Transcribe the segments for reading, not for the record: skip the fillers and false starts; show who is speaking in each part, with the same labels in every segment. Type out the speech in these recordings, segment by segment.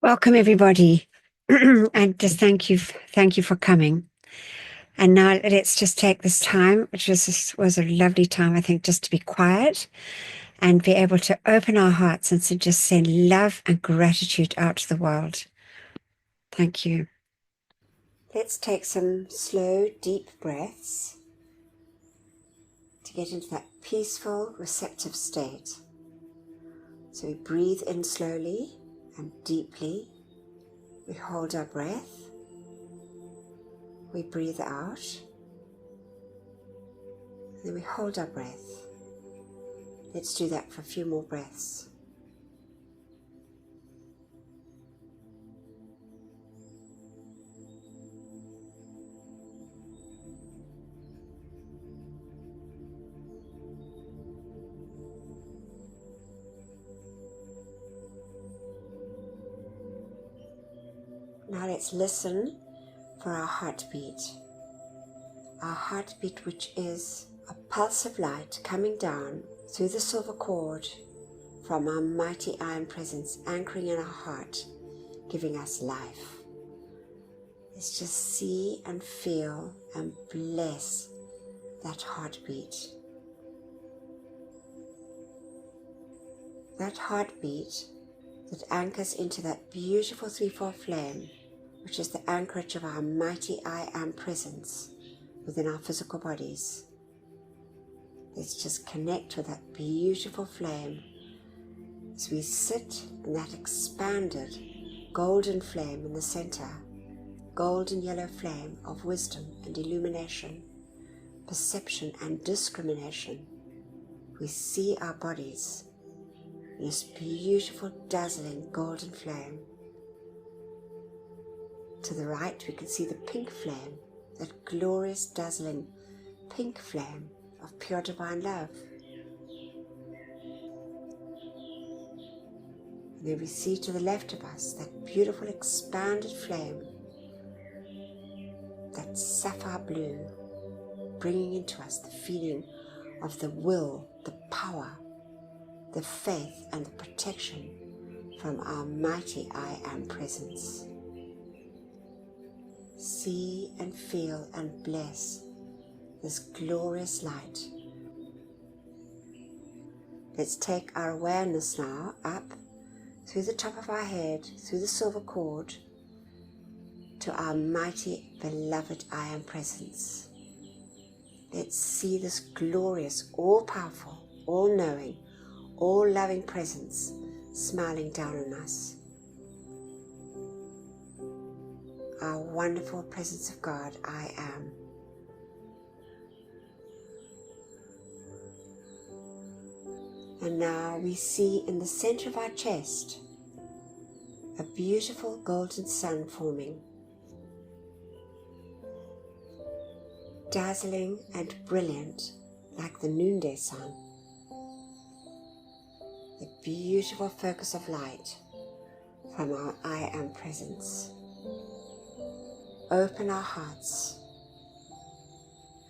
Speaker 1: Welcome, everybody, and just thank you for coming. And now let's just take this time, which was a lovely time, I think, just to be quiet and be able to open our hearts and to just send love and gratitude out to the world. Thank you. Let's take some slow, deep breaths to get into that peaceful, receptive state. So we breathe in slowly and deeply. We hold our breath. We breathe out. And then we hold our breath. Let's do that for a few more breaths. Now let's listen for our heartbeat. Our heartbeat, which is a pulse of light coming down through the silver cord from our mighty iron presence, anchoring in our heart, giving us life. Let's just see and feel and bless that heartbeat. That heartbeat that anchors into that beautiful threefold flame, which is the anchorage of our mighty I Am presence within our physical bodies. Let's just connect with that beautiful flame as we sit in that expanded golden flame in the center, golden yellow flame of wisdom and illumination, perception and discrimination. We see our bodies in this beautiful, dazzling golden flame. To the right, we can see the pink flame, that glorious, dazzling pink flame of pure divine love. And then we see to the left of us that beautiful, expanded flame, that sapphire blue, bringing into us the feeling of the will, the power, the faith and the protection from our mighty I Am presence. See and feel and bless this glorious light. Let's take our awareness now up through the top of our head, through the silver cord, to our mighty beloved I Am presence. Let's see this glorious, all-powerful, all-knowing, all-loving presence smiling down on us. Our wonderful presence of God, I Am. And now we see in the center of our chest a beautiful golden sun forming, dazzling and brilliant like the noonday sun. The beautiful focus of light from our I Am presence. Open our hearts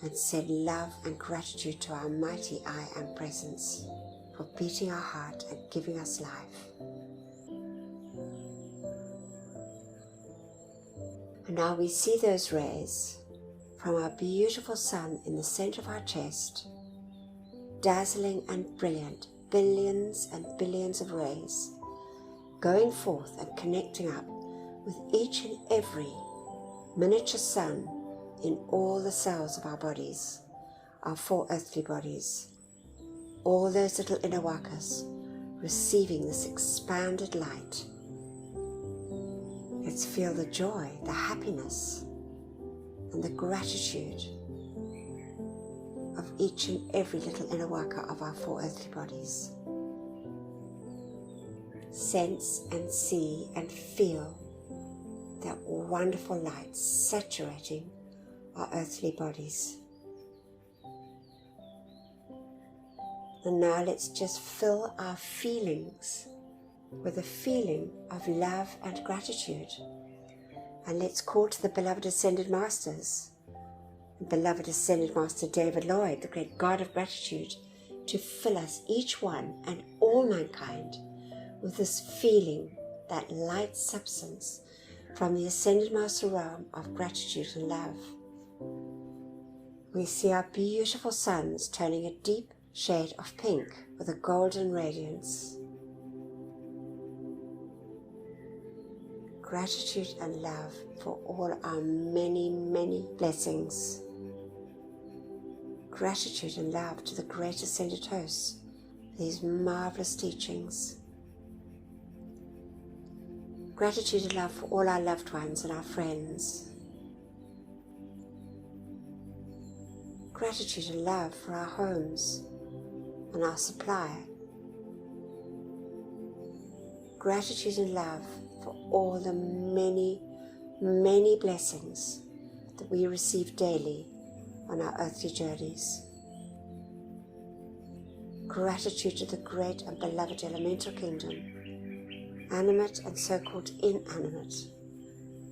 Speaker 1: and send love and gratitude to our mighty I Am presence for beating our heart and giving us life. And now we see those rays from our beautiful sun in the center of our chest, dazzling and brilliant, billions and billions of rays, going forth and connecting up with each and every miniature sun in all the cells of our bodies, our four earthly bodies, all those little inner wakas receiving this expanded light. Let's feel the joy, the happiness, and the gratitude of each and every little inner waka of our four earthly bodies. Sense and see and feel that wonderful light saturating our earthly bodies. And now let's just fill our feelings with a feeling of love and gratitude. And let's call to the beloved Ascended Masters, the beloved Ascended Master David Lloyd, the great God of gratitude, to fill us, each one and all mankind, with this feeling that light substance from the Ascended Master realm of gratitude and love. We see our beautiful suns turning a deep shade of pink with a golden radiance. Gratitude and love for all our many, many blessings. Gratitude and love to the great ascended hosts for these marvelous teachings. Gratitude and love for all our loved ones and our friends. Gratitude and love for our homes and our supply. Gratitude and love for all the many, many blessings that we receive daily on our earthly journeys. Gratitude to the great and beloved elemental kingdom, animate and so-called inanimate,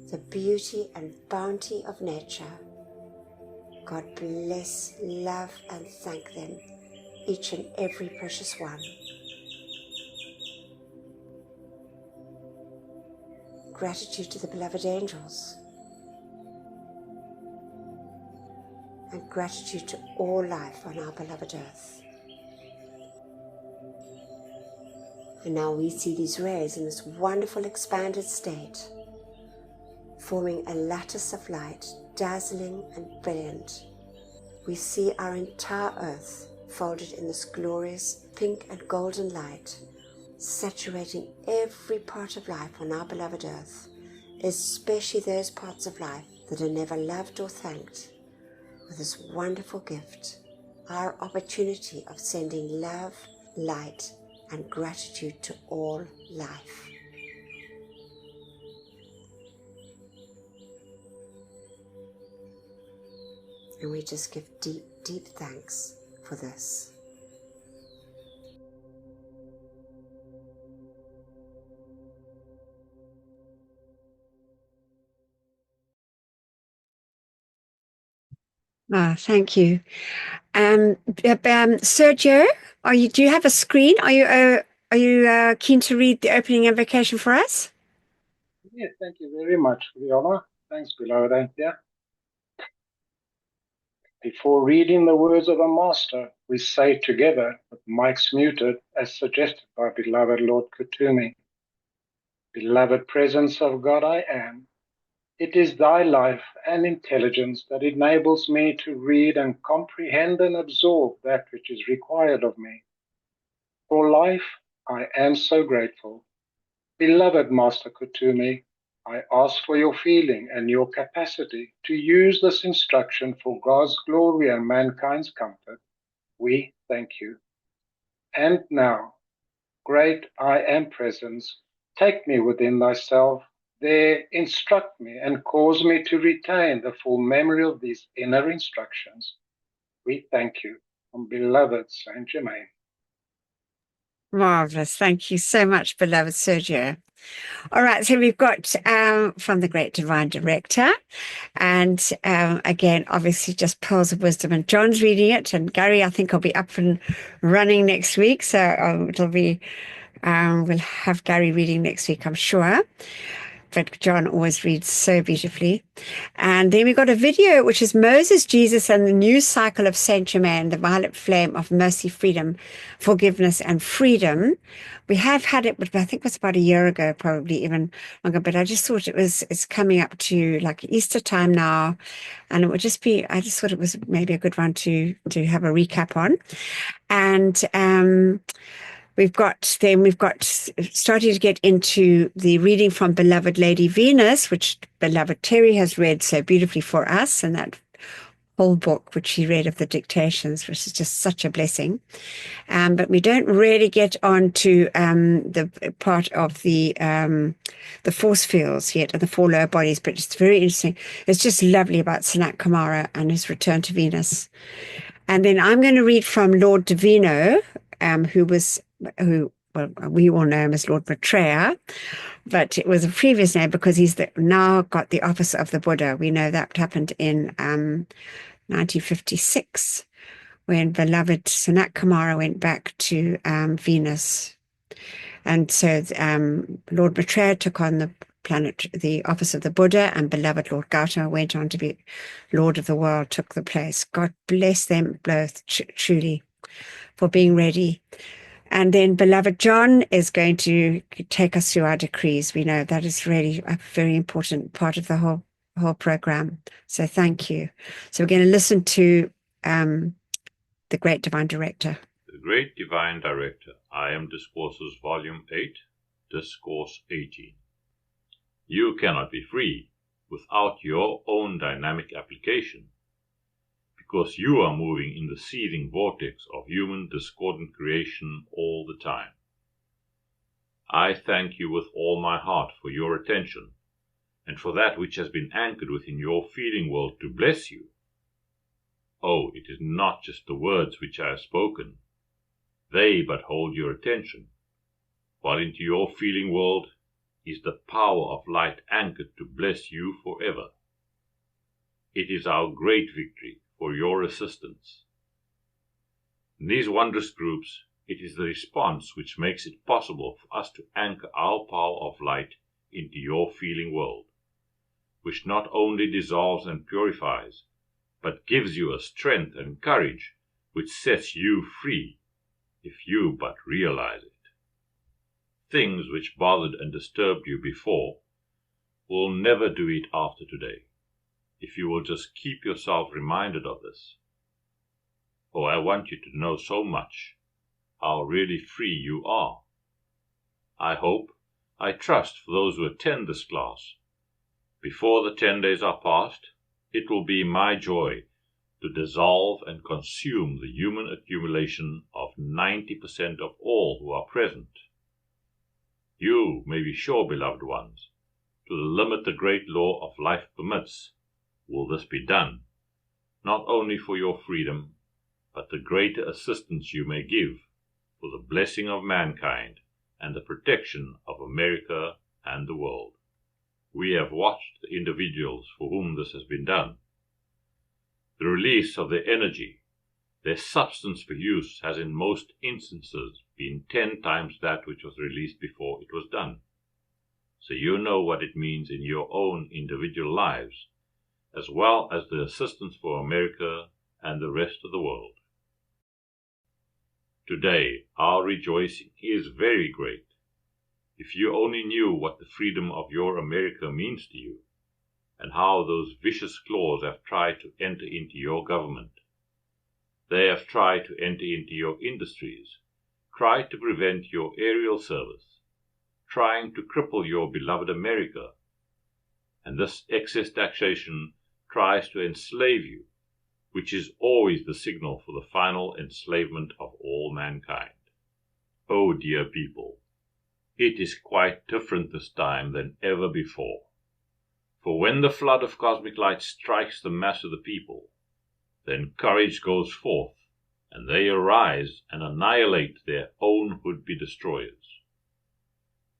Speaker 1: the beauty and bounty of nature. God bless, love and thank them, each and every precious one. Gratitude to the beloved angels, and gratitude to all life on our beloved earth. And now we see these rays in this wonderful expanded state, forming a lattice of light, dazzling and brilliant. We see our entire earth folded in this glorious pink and golden light, saturating every part of life on our beloved earth, especially those parts of life that are never loved or thanked, with this wonderful gift, our opportunity of sending love, light, and gratitude to all life. And we just give deep, deep thanks for this. Ah, thank you. Sergio, do you have a screen? Are you keen to read the opening invocation for us?
Speaker 2: Yes, thank you very much, Viola. Thanks, beloved Anthea. Before reading the words of the Master, we say together, with mics muted, as suggested by beloved Lord Kutumi, Beloved Presence of God I Am, it is thy life and intelligence that enables me to read and comprehend and absorb that which is required of me. For life, I am so grateful. Beloved Master Kutumi, I ask for your feeling and your capacity to use this instruction for God's glory and mankind's comfort. We thank you. And now, great I Am Presence, take me within thyself. There instruct me and cause me to retain the full memory of these inner instructions. We thank you. From beloved Saint Germain.
Speaker 1: Marvelous. Thank you so much, beloved Sergio. All right, so we've got from the Great Divine Director, and again, obviously just pearls of wisdom. And John's reading it, and Gary, I think, will be up and running next week. So it'll be we'll have Gary reading next week, I'm sure. But John always reads so beautifully. And then we got a video, which is Moses, Jesus, and the new cycle of Saint Germain, the violet flame of mercy, freedom, forgiveness, and freedom. We have had it, but I think it was about a year ago, probably even longer. But I just thought it's coming up to like Easter time now. And it would just be, I just thought it was maybe a good one to have a recap on. And we've got starting to get into the reading from Beloved Lady Venus, which Beloved Terry has read so beautifully for us, and that whole book which she read of the dictations, which is just such a blessing. But we don't really get on to the part of the force fields yet, and the four lower bodies, but it's very interesting. It's just lovely about Sanat Kumara and his return to Venus. And then I'm going to read from Lord Divino, who we all know him as Lord Maitreya, but it was a previous name because he's now got the office of the Buddha. We know that happened in 1956 when beloved Sanat Kumara went back to Venus. And so Lord Maitreya took on the office of the Buddha, and beloved Lord Gautama went on to be Lord of the world, took the place. God bless them both truly for being ready. And then beloved John is going to take us through our decrees. We know that is really a very important part of the whole program. So thank you. So we're going to listen to the Great Divine Director.
Speaker 3: The Great Divine Director, I Am Discourses, Volume 8, Discourse 18. You cannot be free without your own dynamic application, because you are moving in the seething vortex of human discordant creation all the time. I thank you with all my heart for your attention, and for that which has been anchored within your feeling world to bless you. Oh, it is not just the words which I have spoken. They but hold your attention, while into your feeling world is the power of light anchored to bless you forever. It is our great victory for your assistance. In these wondrous groups, it is the response which makes it possible for us to anchor our power of light into your feeling world, which not only dissolves and purifies, but gives you a strength and courage which sets you free, if you but realize it. Things which bothered and disturbed you before will never do it after today, if you will just keep yourself reminded of this. Oh, I want you to know so much, how really free you are. I hope, I trust for those who attend this class, before the 10 days are past, it will be my joy to dissolve and consume the human accumulation of 90% of all who are present. You may be sure, beloved ones, to the limit the great law of life permits, will this be done, not only for your freedom, but the greater assistance you may give for the blessing of mankind and the protection of America and the world. We have watched the individuals for whom this has been done. The release of their energy, their substance for use, has in most instances been 10 times that which was released before it was done. So you know what it means in your own individual lives, as well as the assistance for America and the rest of the world. Today, our rejoicing is very great. If you only knew what the freedom of your America means to you, and how those vicious claws have tried to enter into your government. They have tried to enter into your industries, tried to prevent your aerial service, trying to cripple your beloved America. And this excess taxation tries to enslave you, which is always the signal for the final enslavement of all mankind. Oh, dear people, it is quite different this time than ever before. For when the flood of cosmic light strikes the mass of the people, then courage goes forth, and they arise and annihilate their own would-be destroyers.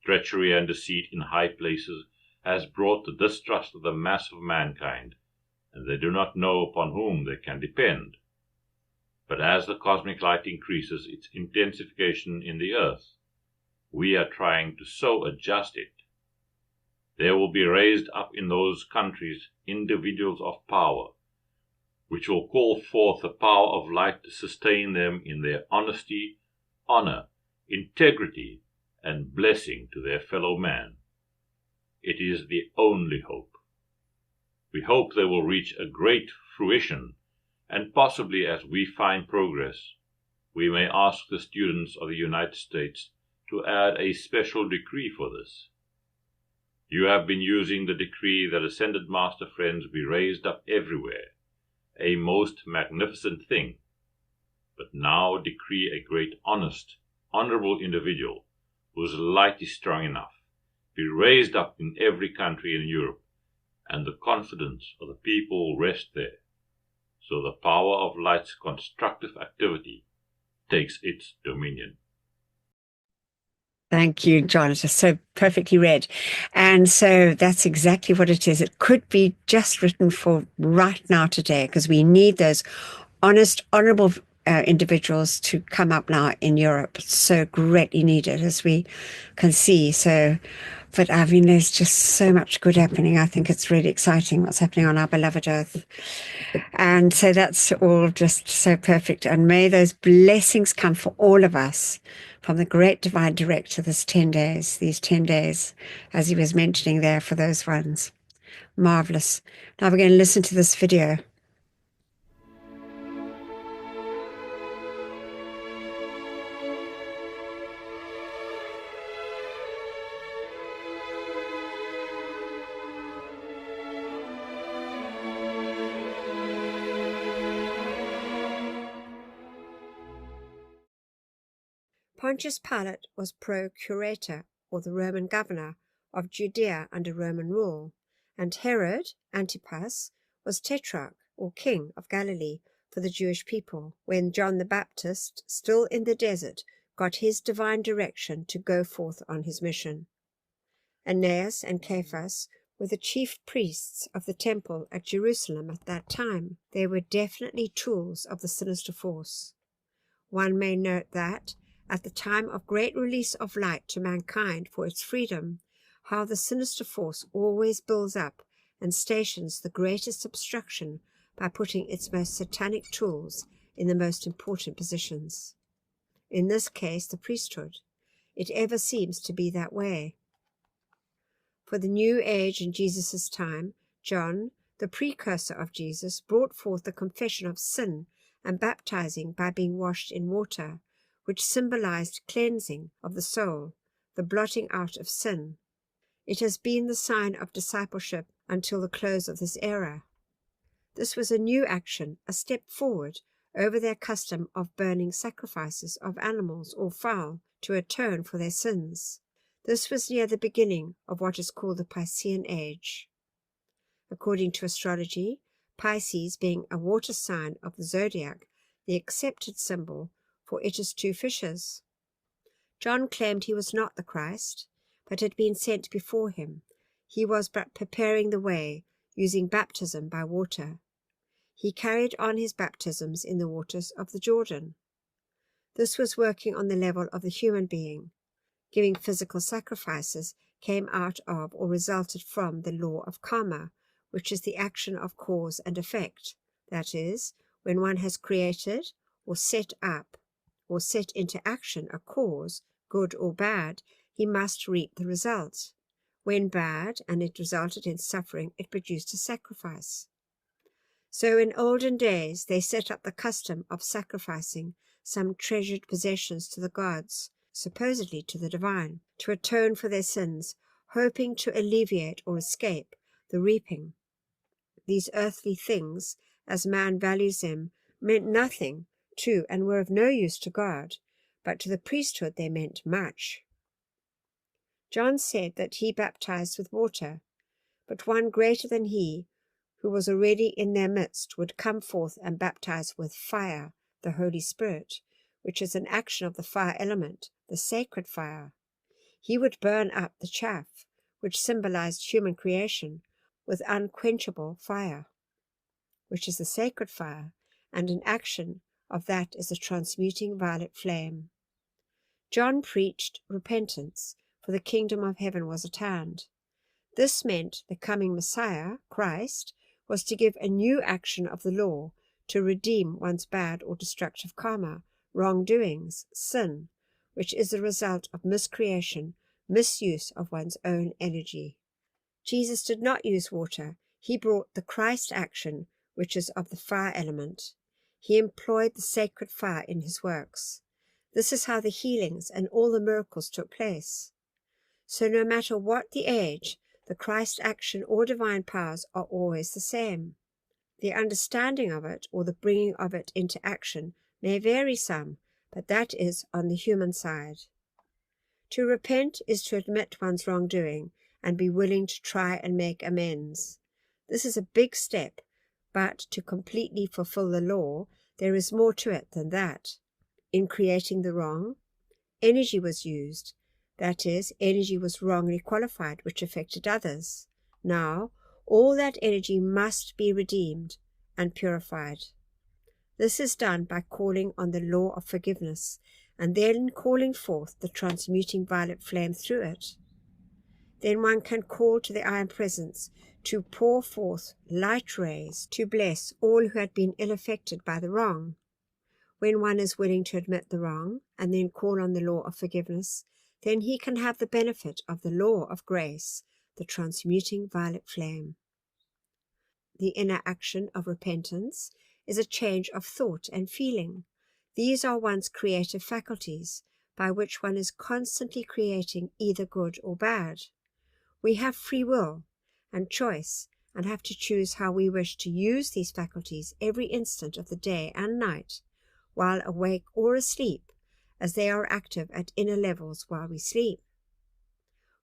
Speaker 3: Treachery and deceit in high places has brought the distrust of the mass of mankind, and they do not know upon whom they can depend. But as the cosmic light increases its intensification in the earth, we are trying to so adjust it. There will be raised up in those countries individuals of power, which will call forth the power of light to sustain them in their honesty, honor, integrity, and blessing to their fellow man. It is the only hope. We hope they will reach a great fruition, and possibly as we find progress, we may ask the students of the United States to add a special decree for this. You have been using the decree that Ascended Master friends be raised up everywhere, a most magnificent thing. But now decree a great honest, honorable individual, whose light is strong enough, be raised up in every country in Europe, and the confidence of the people will rest there, so the power of light's constructive activity takes its dominion.
Speaker 1: Thank you, John. It's just so perfectly read. And so that's exactly what it is. It could be just written for right now today, because we need those honest, honorable individuals to come up now in Europe. It's so greatly needed, as we can see. So, but I mean, there's just so much good happening. I think it's really exciting what's happening on our beloved Earth. And so that's all just so perfect. And may those blessings come for all of us from the great divine director these 10 days, as he was mentioning there for those ones. Marvelous. Now we're going to listen to this video. Pontius Pilate was procurator, or the Roman governor, of Judea under Roman rule, and Herod Antipas was tetrarch, or king, of Galilee for the Jewish people, when John the Baptist, still in the desert, got his divine direction to go forth on his mission. Ananias and Caiaphas were the chief priests of the temple at Jerusalem at that time. They were definitely tools of the sinister force. One may note that, at the time of great release of light to mankind for its freedom, how the sinister force always builds up and stations the greatest obstruction by putting its most satanic tools in the most important positions. In this case, the priesthood. It ever seems to be that way. For the new age in Jesus' time, John, the precursor of Jesus, brought forth the confession of sin and baptizing by being washed in water, which symbolized cleansing of the soul, the blotting out of sin. It has been the sign of discipleship until the close of this era. This was a new action, a step forward over their custom of burning sacrifices of animals or fowl to atone for their sins. This was near the beginning of what is called the Piscean Age. According to astrology, Pisces being a water sign of the zodiac, the accepted symbol, for it is two fishes. John claimed he was not the Christ, but had been sent before him. He was but preparing the way, using baptism by water. He carried on his baptisms in the waters of the Jordan. This was working on the level of the human being. Giving physical sacrifices came out of or resulted from the law of karma, which is the action of cause and effect. That is, when one has created or set up or set into action a cause, good or bad, he must reap the result. When bad and it resulted in suffering, it produced a sacrifice. So in olden days they set up the custom of sacrificing some treasured possessions to the gods, supposedly to the divine, to atone for their sins, hoping to alleviate or escape the reaping. These earthly things, as man values them, meant nothing to and were of no use to God, but to the priesthood they meant much. John said that he baptized with water, but one greater than he, who was already in their midst, would come forth and baptize with fire, the Holy Spirit, which is an action of the fire element, the sacred fire. He would burn up the chaff, which symbolized human creation, with unquenchable fire, which is the sacred fire, and an action of that is a transmuting violet flame. John preached repentance, for the kingdom of heaven was at hand. This meant the coming Messiah, Christ, was to give a new action of the law, to redeem one's bad or destructive karma, wrongdoings, sin, which is the result of miscreation, misuse of one's own energy. Jesus did not use water. He brought the Christ action, which is of the fire element. He employed the sacred fire in his works. This is how the healings and all the miracles took place. So no matter what the age, the Christ action or divine powers are always the same. The understanding of it or the bringing of it into action may vary some, but that is on the human side. To repent is to admit one's wrongdoing and be willing to try and make amends. This is a big step, but to completely fulfill the law, there is more to it than that. In creating the wrong, energy was used. That is, energy was wrongly qualified, which affected others. Now, all that energy must be redeemed and purified. This is done by calling on the law of forgiveness and then calling forth the transmuting violet flame through it. Then one can call to the I Am Presence to pour forth light rays to bless all who had been ill-affected by the wrong. When one is willing to admit the wrong and then call on the law of forgiveness, then he can have the benefit of the law of grace, the transmuting violet flame. The inner action of repentance is a change of thought and feeling. These are one's creative faculties, by which one is constantly creating either good or bad. We have free will and choice, and have to choose how we wish to use these faculties every instant of the day and night, while awake or asleep, as they are active at inner levels while we sleep.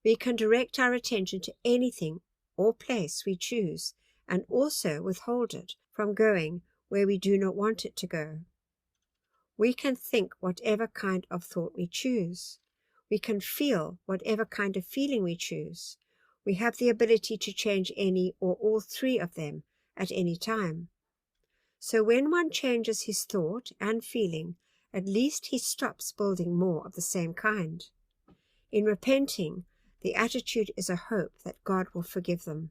Speaker 1: We can direct our attention to anything or place we choose, and also withhold it from going where we do not want it to go. We can think whatever kind of thought we choose. We can feel whatever kind of feeling we choose. We have the ability to change any or all three of them at any time. So when one changes his thought and feeling, at least he stops building more of the same kind. In repenting, the attitude is a hope that God will forgive them.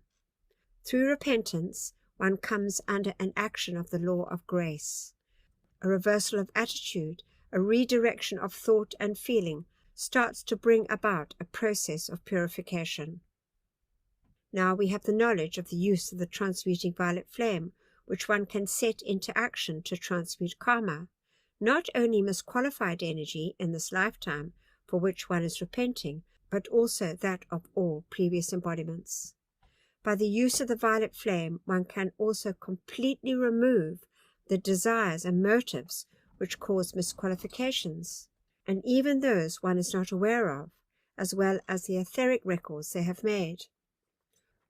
Speaker 1: Through repentance, one comes under an action of the law of grace. A reversal of attitude, a redirection of thought and feeling starts to bring about a process of purification. Now we have the knowledge of the use of the transmuting violet flame, which one can set into action to transmute karma, not only misqualified energy in this lifetime for which one is repenting, but also that of all previous embodiments. By the use of the violet flame, one can also completely remove the desires and motives which cause misqualifications, and even those one is not aware of, as well as the etheric records they have made.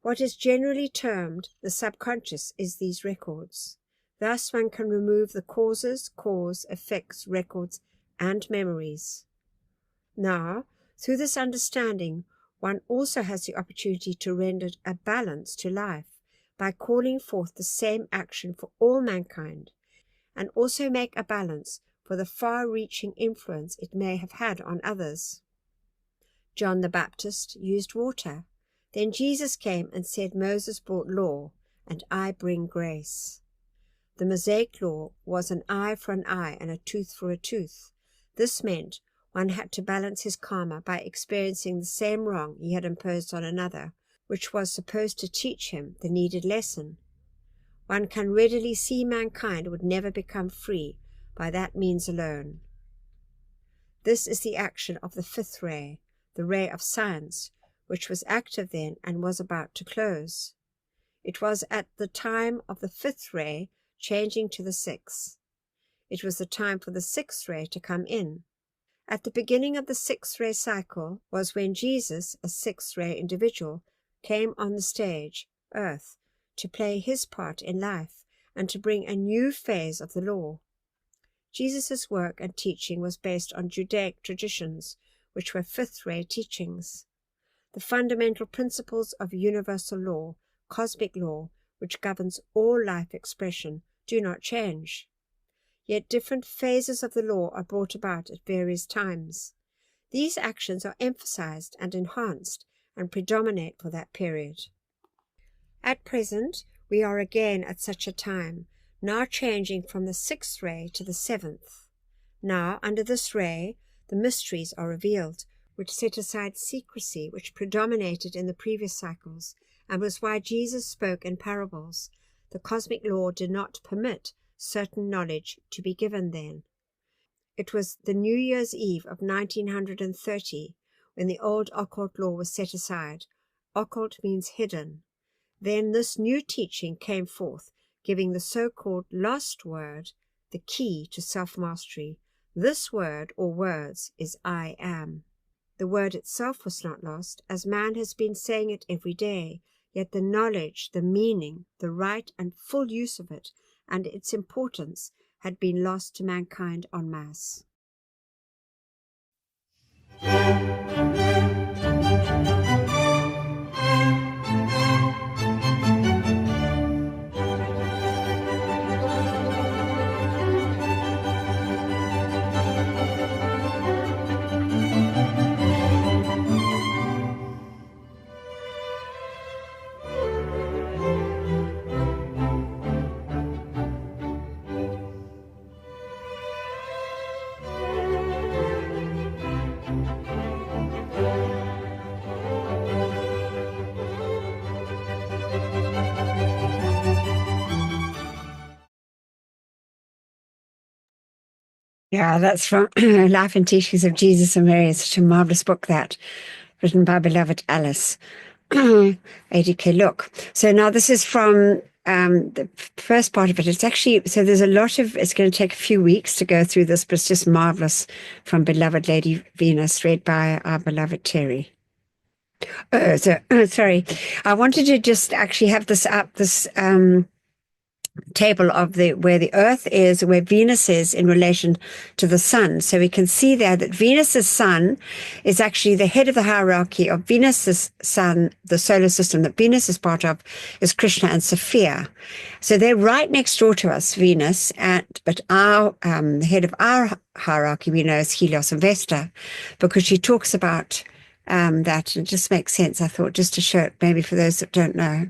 Speaker 1: What is generally termed the subconscious is these records. Thus one can remove the causes, cause, effects, records, and memories. Now, through this understanding, one also has the opportunity to render a balance to life by calling forth the same action for all mankind, and also make a balance for the far-reaching influence it may have had on others. John the Baptist used water. Then Jesus came and said, Moses brought law, and I bring grace. The Mosaic law was an eye for an eye and a tooth for a tooth. This meant one had to balance his karma by experiencing the same wrong he had imposed on another, which was supposed to teach him the needed lesson. One can readily see mankind would never become free by that means alone. This is the action of the fifth ray, the ray of science, which was active then and was about to close. It was at the time of the fifth ray changing to the sixth. It was the time for the sixth ray to come in. At the beginning of the sixth ray cycle was when Jesus, a sixth ray individual, came on the stage, Earth, to play his part in life and to bring a new phase of the law. Jesus' work and teaching was based on Judaic traditions, which were fifth ray teachings. The fundamental principles of universal law, cosmic law, which governs all life expression, do not change. Yet different phases of the law are brought about at various times. These actions are emphasized and enhanced and predominate for that period. At present, we are again at such a time, now changing from the sixth ray to the seventh. Now, under this ray, the mysteries are revealed, which set aside secrecy which predominated in the previous cycles, and was why Jesus spoke in parables. The cosmic law did not permit certain knowledge to be given then. It was the New Year's Eve of 1930 when the old occult law was set aside. Occult means hidden. Then this new teaching came forth, giving the so-called lost word the key to self-mastery. This word or words is I am. The word itself was not lost, as man has been saying it every day, yet the knowledge, the meaning, the right and full use of it, and its importance had been lost to mankind en masse. Yeah, that's from Life and Teachings of Jesus and Mary. It's such a marvelous book, that, written by beloved Alice. ADK, look. So now this is from the first part of it. It's actually, so there's a lot of, it's going to take a few weeks to go through this, but it's just marvelous, from beloved Lady Venus, read by our beloved Terry. Sorry, I wanted to just actually have this up, this table of the where the Earth is, where Venus is in relation to the Sun. So we can see there that Venus's Sun is actually the head of the hierarchy of Venus's Sun. The solar system that Venus is part of is Krishna and Sophia. So they're right next door to us, Venus, but our the head of our hierarchy we know is Helios and Vesta, because she talks about that, and it just makes sense, I thought, just to show it maybe for those that don't know.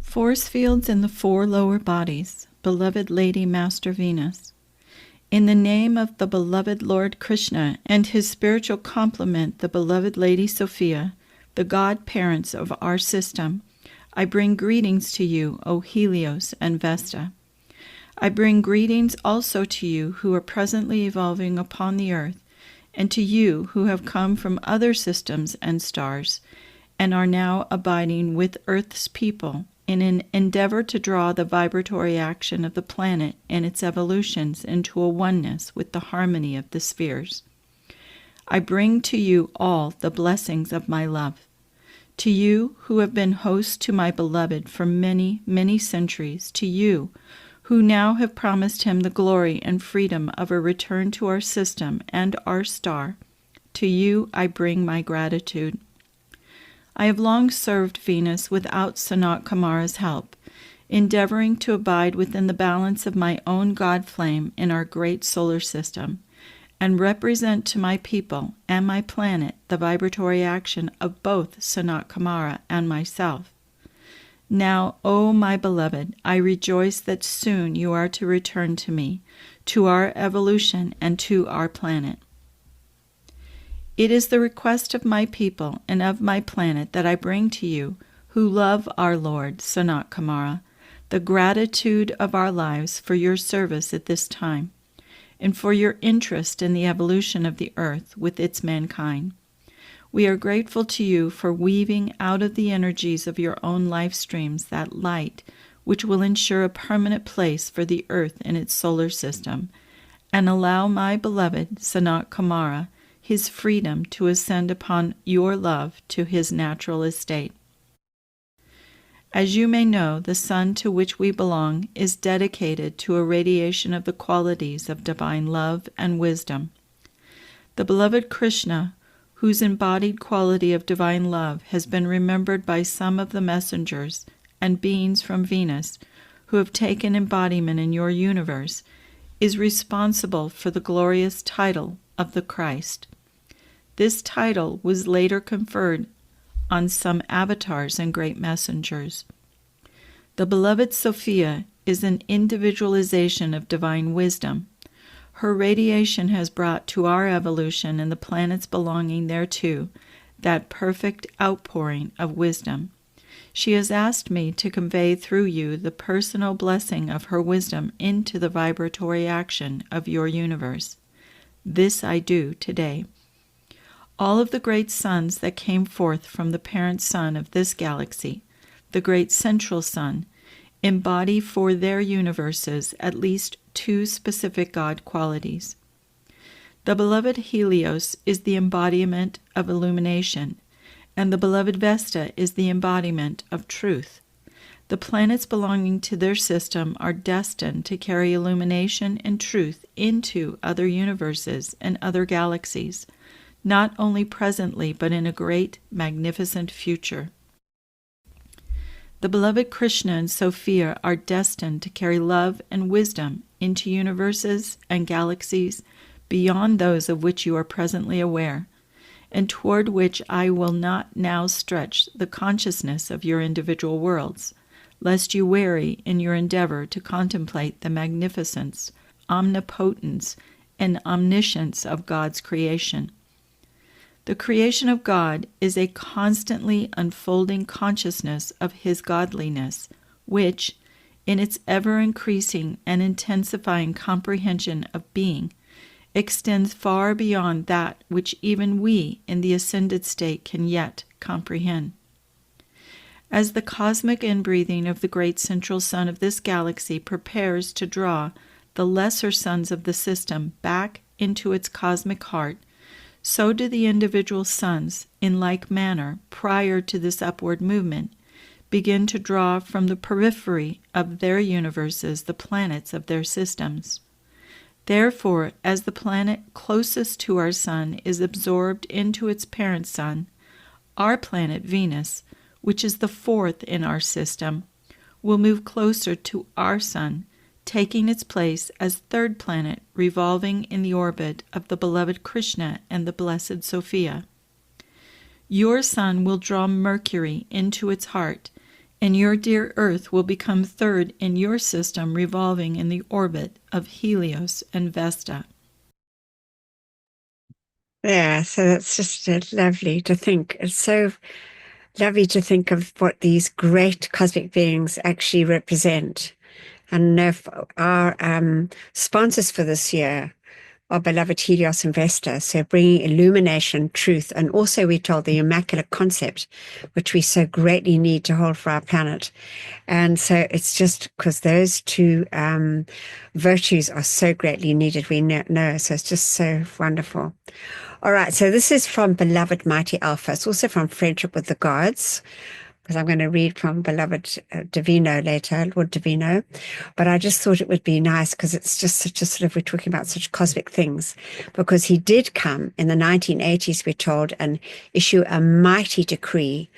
Speaker 4: Force fields in the four lower bodies, beloved Lady Master Venus. In the name of the beloved Lord Krishna and his spiritual complement, the beloved Lady Sophia, the god-parents of our system, I bring greetings to you, O Helios and Vesta. I bring greetings also to you who are presently evolving upon the earth, and to you who have come from other systems and stars, and are now abiding with Earth's people, in an endeavor to draw the vibratory action of the planet and its evolutions into a oneness with the harmony of the spheres. I bring to you all the blessings of my love. To you who have been hosts to my beloved for many, many centuries, to you who now have promised him the glory and freedom of a return to our system and our star, to you I bring my gratitude. I have long served Venus without Sanat Kumara's help, endeavoring to abide within the balance of my own God flame in our great solar system, and represent to my people and my planet the vibratory action of both Sanat Kumara and myself. Now, O my beloved, I rejoice that soon you are to return to me, to our evolution, and to our planet. It is the request of my people and of my planet that I bring to you, who love our Lord, Sanat Kumara, the gratitude of our lives for your service at this time, and for your interest in the evolution of the earth with its mankind. We are grateful to you for weaving out of the energies of your own life streams that light which will ensure a permanent place for the earth in its solar system, and allow my beloved Sanat Kumara his freedom to ascend upon your love to his natural estate. As you may know, the sun to which we belong is dedicated to a radiation of the qualities of divine love and wisdom. The beloved Krishna, whose embodied quality of divine love has been remembered by some of the messengers and beings from Venus who have taken embodiment in your universe, is responsible for the glorious title of the Christ. This title was later conferred on some avatars and great messengers. The beloved Sophia is an individualization of divine wisdom. Her radiation has brought to our evolution and the planets belonging thereto that perfect outpouring of wisdom. She has asked me to convey through you the personal blessing of her wisdom into the vibratory action of your universe. This I do today. All of the great suns that came forth from the parent sun of this galaxy, the great central sun, embody for their universes at least two specific God qualities. The beloved Helios is the embodiment of illumination, and the beloved Vesta is the embodiment of truth. The planets belonging to their system are destined to carry illumination and truth into other universes and other galaxies, not only presently, but in a great, magnificent future. The beloved Krishna and Sophia are destined to carry love and wisdom into universes and galaxies beyond those of which you are presently aware, and toward which I will not now stretch the consciousness of your individual worlds, lest you weary in your endeavor to contemplate the magnificence, omnipotence, and omniscience of God's creation. The creation of God is a constantly unfolding consciousness of his godliness, which, in its ever-increasing and intensifying comprehension of being, extends far beyond that which even we in the ascended state can yet comprehend. As the cosmic inbreathing of the great central sun of this galaxy prepares to draw the lesser suns of the system back into its cosmic heart, so do the individual suns, in like manner, prior to this upward movement, begin to draw from the periphery of their universes the planets of their systems. Therefore, as the planet closest to our sun is absorbed into its parent sun, our planet Venus, which is the fourth in our system, will move closer to our sun, taking its place as third planet revolving in the orbit of the beloved Krishna and the blessed Sophia. Your sun will draw Mercury into its heart, and your dear Earth will become third in your system revolving in the orbit of Helios and Vesta.
Speaker 1: Yeah, so that's just lovely to think. It's so lovely to think of what these great cosmic beings actually represent. And if our sponsors for this year are beloved Helios and Vesta, so bringing illumination, truth, and also we're told the Immaculate Concept, which we so greatly need to hold for our planet. And so it's just because those two virtues are so greatly needed, we know. So it's just so wonderful. All right, so this is from Beloved Mighty Alpha. It's also from Friendship with the Gods, because I'm going to read from Beloved Divino later, Lord Divino. But I just thought it would be nice because it's just such a sort of, we're talking about such cosmic things, because he did come in the 1980s, we're told, and issue a mighty decree,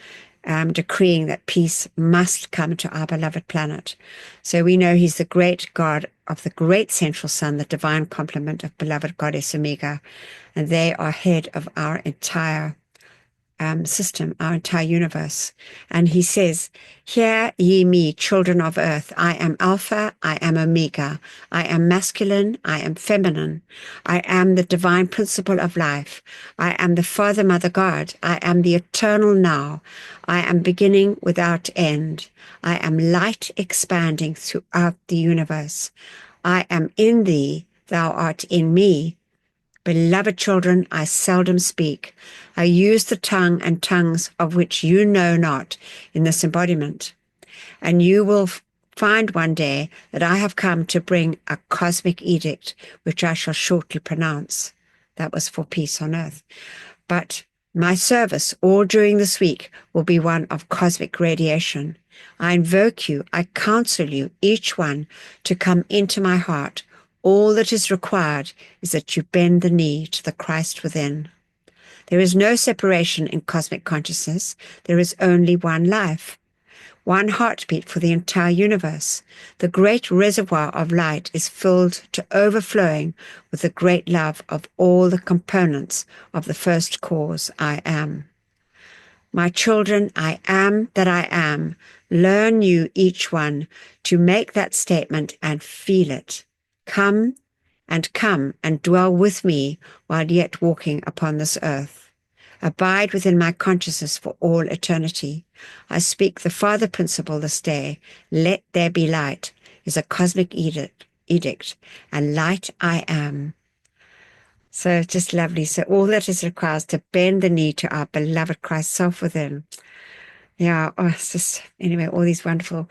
Speaker 1: decreeing that peace must come to our beloved planet. So we know he's the great God of the great central sun, the divine complement of beloved Goddess Omega, and they are head of our entire system, our entire universe. And he says, "Hear ye me, children of earth. I am Alpha, I am Omega. I am masculine, I am feminine. I am the divine principle of life. I am the Father, Mother, God. I am the eternal now. I am beginning without end. I am light expanding throughout the universe. I am in thee, thou art in me. Beloved children, I seldom speak. I use the tongue and tongues of which you know not in this embodiment. And you will find one day that I have come to bring a cosmic edict, which I shall shortly pronounce." That was for peace on earth. "But my service all during this week will be one of cosmic radiation. I invoke you, I counsel you, each one, to come into my heart. All that is required is that you bend the knee to the Christ within. There is no separation in cosmic consciousness. There is only one life, one heartbeat for the entire universe. The great reservoir of light is filled to overflowing with the great love of all the components of the first cause, I am. My children, I am that I am. Learn you, each one, to make that statement and feel it. Come and dwell with me while yet walking upon this earth. Abide within my consciousness for all eternity. I speak the Father principle this day. Let there be light is a cosmic edict, and light I am." So just lovely. So all that is required is to bend the knee to our beloved Christ self within. Yeah, it's just, anyway, all these wonderful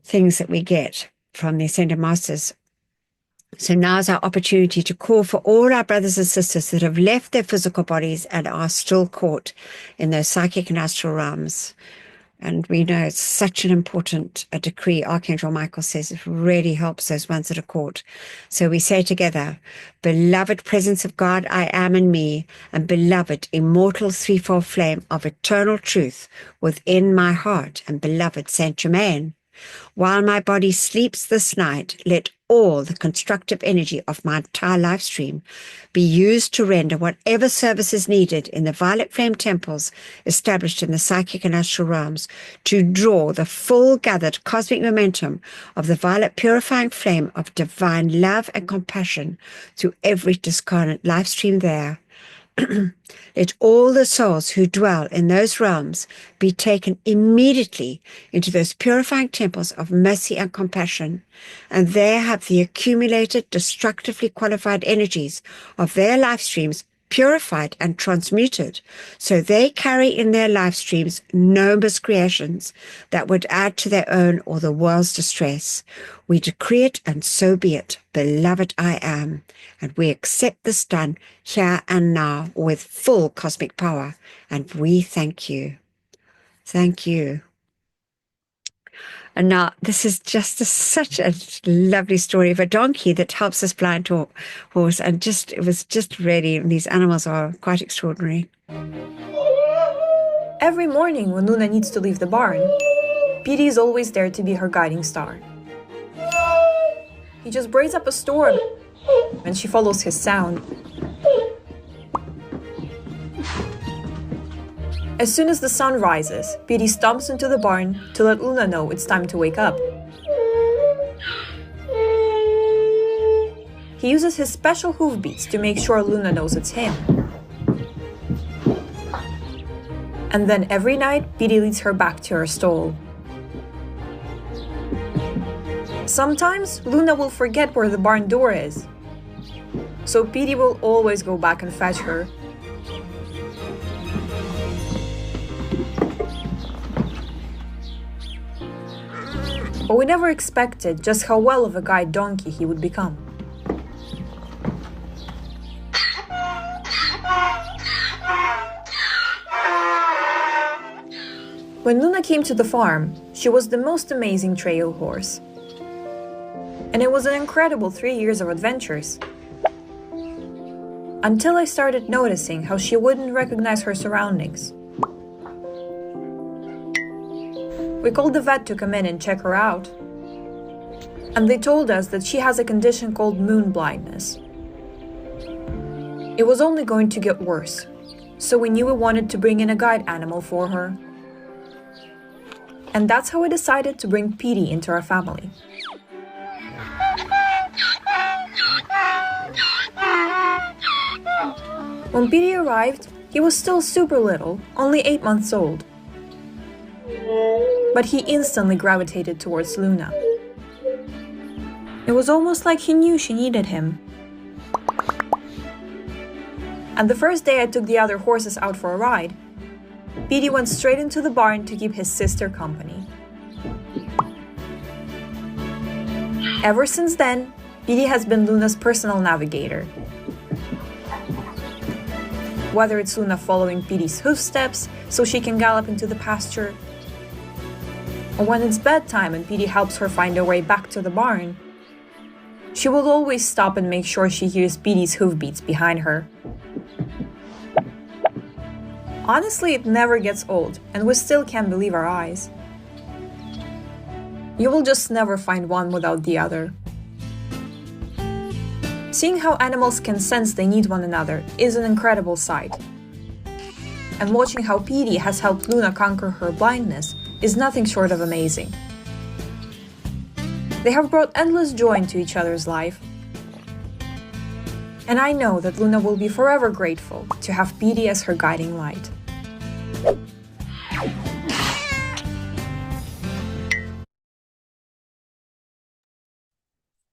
Speaker 1: things that we get from the Ascended Masters. So now is our opportunity to call for all our brothers and sisters that have left their physical bodies and are still caught in those psychic and astral realms. And we know it's such an important decree. Archangel Michael says it really helps those ones that are caught. So we say together, "Beloved presence of God, I am in me, and beloved immortal threefold flame of eternal truth within my heart, and beloved Saint Germain. While my body sleeps this night, let all the constructive energy of my entire life stream be used to render whatever service is needed in the violet flame temples established in the psychic and astral realms to draw the full gathered cosmic momentum of the violet purifying flame of divine love and compassion through every discarnate life stream there, Let all the souls who dwell in those realms be taken immediately into those purifying temples of mercy and compassion, and there have the accumulated, destructively qualified energies of their life streams purified and transmuted, so they carry in their life streams no miscreations that would add to their own or the world's distress. We decree it, and so be it, beloved I am, and we accept this done here and now with full cosmic power, and we thank you. Thank you. And now this is just such a lovely story of a donkey that helps this blind horse. And it was just really, these animals are quite extraordinary.
Speaker 5: Every morning when Luna needs to leave the barn, Petey is always there to be her guiding star. He just braids up a storm and she follows his sound. As soon as the sun rises, Petey stomps into the barn to let Luna know it's time to wake up. He uses his special hoofbeats to make sure Luna knows it's him. And then every night, Petey leads her back to her stall. Sometimes, Luna will forget where the barn door is, so Petey will always go back and fetch her. But we never expected just how well of a guide donkey he would become. When Luna came to the farm, she was the most amazing trail horse. And it was an incredible 3 years of adventures. Until I started noticing how she wouldn't recognize her surroundings. We called the vet to come in and check her out. And they told us that she has a condition called moon blindness. It was only going to get worse, so we knew we wanted to bring in a guide animal for her. And that's how we decided to bring Petey into our family. When Petey arrived, he was still super little, only 8 months old. But he instantly gravitated towards Luna. It was almost like he knew she needed him. And the first day I took the other horses out for a ride, Petey went straight into the barn to keep his sister company. Ever since then, Petey has been Luna's personal navigator. Whether it's Luna following Petey's hoofsteps so she can gallop into the pasture, or when it's bedtime and Petey helps her find her way back to the barn, she will always stop and make sure she hears Petey's hoofbeats behind her. Honestly, it never gets old, and we still can't believe our eyes. You will just never find one without the other. Seeing how animals can sense they need one another is an incredible sight. And watching how Petey has helped Luna conquer her blindness is nothing short of amazing. They have brought endless joy into each other's life. And I know that Luna will be forever grateful to have Petey as her guiding light.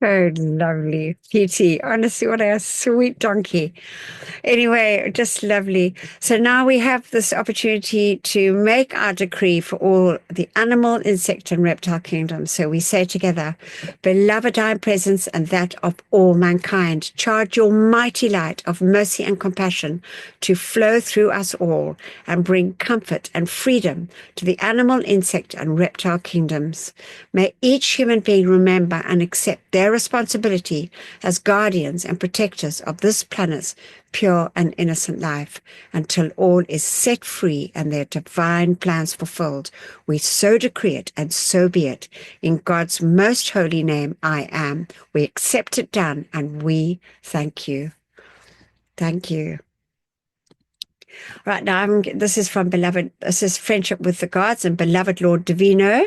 Speaker 1: Oh, lovely. Petey, honestly, what a sweet donkey. Anyway, just lovely. So now we have this opportunity to make our decree for all the animal, insect, and reptile kingdoms. So we say together, beloved divine presence and that of all mankind, charge your mighty light of mercy and compassion to flow through us all and bring comfort and freedom to the animal, insect, and reptile kingdoms. May each human being remember and accept their responsibility as guardians and protectors of this planet's pure and innocent life until all is set free and their divine plans fulfilled. We so decree it, and so be it. In God's most holy name, I am. We accept it done, and we thank you. Thank you. Right now, this is from Beloved. This is Friendship with the Gods and Beloved Lord Divino,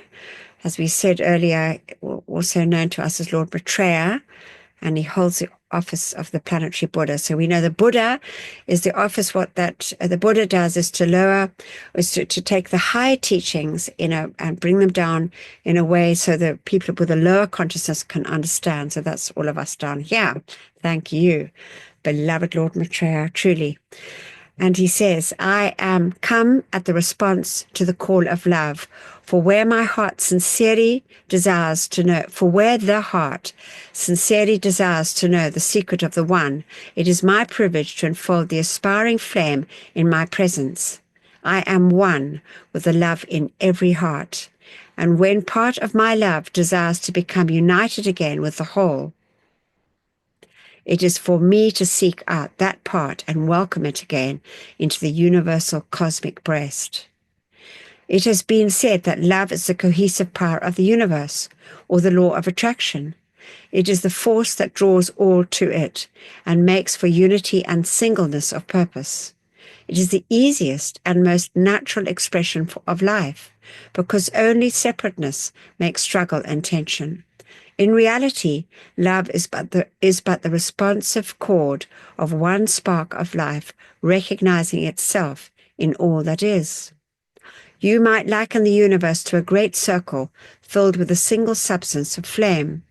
Speaker 1: as we said earlier, also known to us as Lord Betrayer. and he holds the office of the planetary Buddha. So we know the Buddha is the office. What that the Buddha does is to take the high teachings and bring them down in a way so that people with a lower consciousness can understand. So that's all of us down here. Thank you, beloved Lord Maitreya, truly. And he says, I am come at the response to the call of love, for where my heart sincerely desires to know, for where the heart sincerely desires to know the secret of the One, it is my privilege to unfold the aspiring flame in my presence. I am one with the love in every heart. And when part of my love desires to become united again with the whole, it is for me to seek out that part and welcome it again into the universal cosmic breast. It has been said that love is the cohesive power of the universe, or the law of attraction. It is the force that draws all to it and makes for unity and singleness of purpose. It is the easiest and most natural expression of life, because only separateness makes struggle and tension. In reality, love is but the responsive chord of one spark of life, recognizing itself in all that is. You might liken the universe to a great circle filled with a single substance of flame.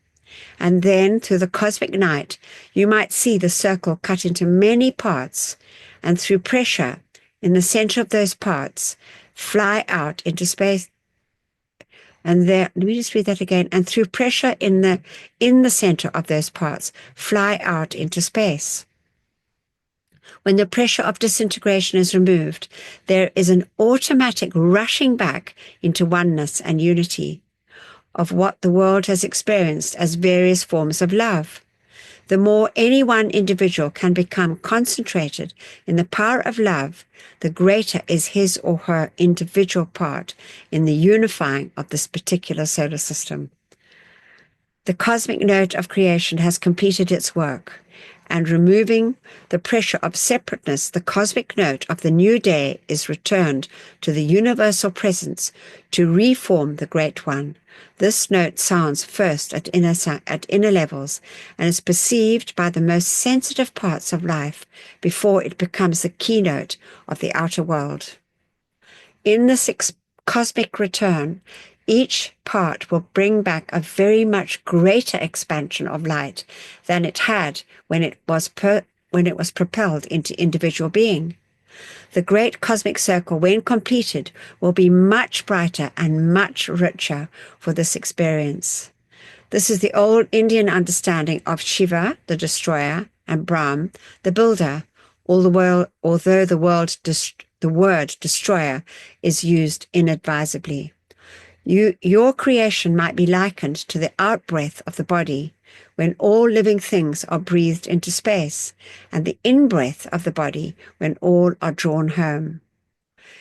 Speaker 1: And then, through the cosmic night, you might see the circle cut into many parts, and through pressure in the center of those parts, fly out into space. And there, let me just read that again. And through pressure in the center of those parts, fly out into space. When the pressure of disintegration is removed, there is an automatic rushing back into oneness and unity of what the world has experienced as various forms of love. The more any one individual can become concentrated in the power of love, the greater is his or her individual part in the unifying of this particular solar system. The cosmic note of creation has completed its work, and removing the pressure of separateness, the cosmic note of the new day is returned to the universal presence to reform the Great One. This note sounds first at inner levels and is perceived by the most sensitive parts of life before it becomes the keynote of the outer world. In this cosmic return, each part will bring back a very much greater expansion of light than it had when it was propelled into individual being. The great cosmic circle, when completed, will be much brighter and much richer for this experience. This is the old Indian understanding of Shiva, the destroyer, and Brahm, the builder, although the word destroyer is used inadvisably. Your creation might be likened to the outbreath of the body, when all living things are breathed into space, and the in-breath of the body when all are drawn home.